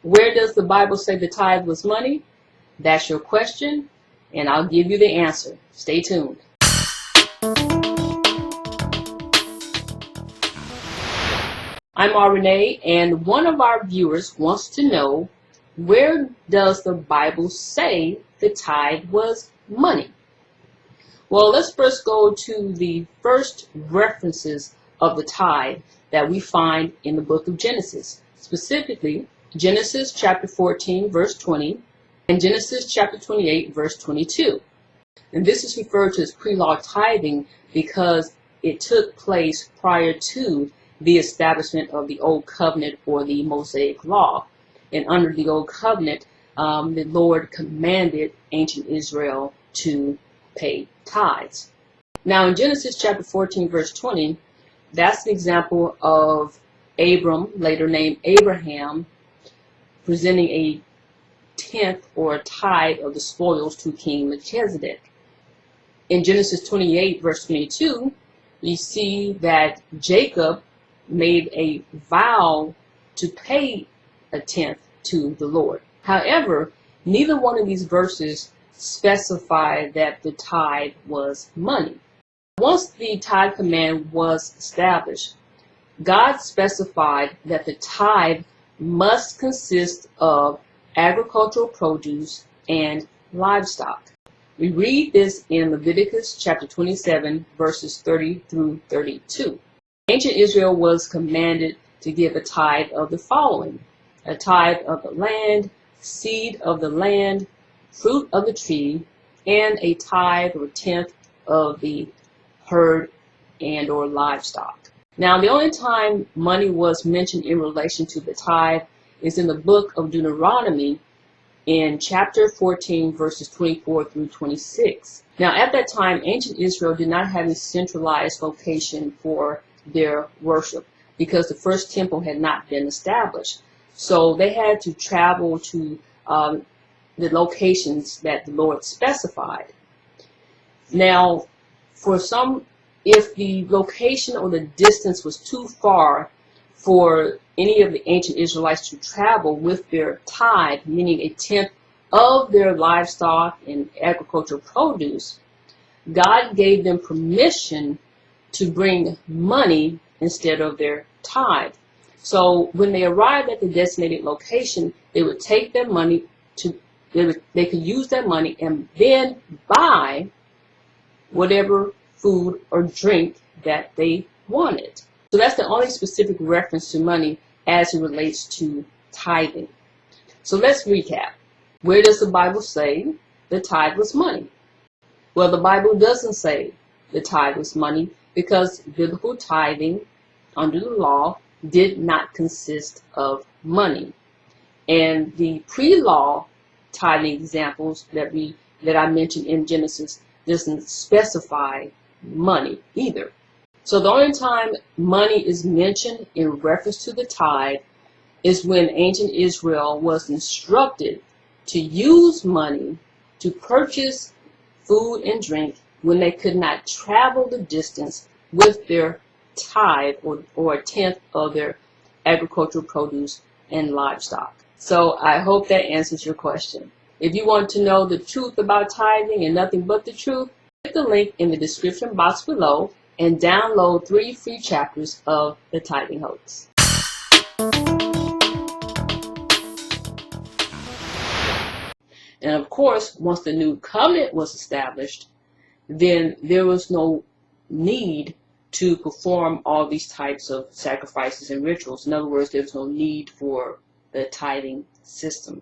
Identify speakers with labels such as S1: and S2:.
S1: Where does the Bible say the tithe was money? That's your question, and I'll give you the answer. Stay tuned. I'm Renee, and one of our viewers wants to know, where does the Bible say the tithe was money? Well, let's first go to the first references of the tithe that we find in the book of Genesis, specifically Genesis chapter 14 verse 20 and Genesis chapter 28 verse 22. And this is referred to as pre-law tithing because it took place prior to the establishment of the Old Covenant or the Mosaic Law. And under the Old Covenant, the Lord commanded ancient Israel to pay tithes. Now in Genesis chapter 14 verse 20, that's an example of Abram, later named Abraham, presenting a tenth or a tithe of the spoils to King Melchizedek. In Genesis 28 verse 22, you see that Jacob made a vow to pay a tenth to the Lord. However, neither one of these verses specify that the tithe was money. Once the tithe command was established, God specified that the tithe must consist of agricultural produce and livestock. We read this in Leviticus chapter 27 verses 30 through 32. Ancient Israel was commanded to give a tithe of the following: a tithe of the land, seed of the land, fruit of the tree, and a tithe or tenth of the herd and or livestock. Now, the only time money was mentioned in relation to the tithe is in the book of Deuteronomy in chapter 14 verses 24 through 26. Now, at that time, ancient Israel did not have a centralized location for their worship because the first temple had not been established. So they had to travel to the locations that the Lord specified. Now, for some, if the location or the distance was too far for any of the ancient Israelites to travel with their tithe, meaning a tenth of their livestock and agricultural produce, God gave them permission to bring money instead of their tithe. So when they arrived at the designated location, they would take their money they could use that money and then buy whatever food or drink that they wanted. So that's the only specific reference to money as it relates to tithing. So let's recap. Where does the Bible say the tithe was money? Well, the Bible doesn't say the tithe was money because biblical tithing under the law did not consist of money. And the pre-law tithing examples that I mentioned in Genesis doesn't specify money either. So the only time money is mentioned in reference to the tithe is when ancient Israel was instructed to use money to purchase food and drink when they could not travel the distance with their tithe or a tenth of their agricultural produce and livestock. So I hope that answers your question. If you want to know the truth about tithing and nothing but the truth, click the link in the description box below and download 3 free chapters of the Tithing Hoax. And of course, once the new covenant was established, then there was no need to perform all these types of sacrifices and rituals. In other words, there was no need for the tithing system.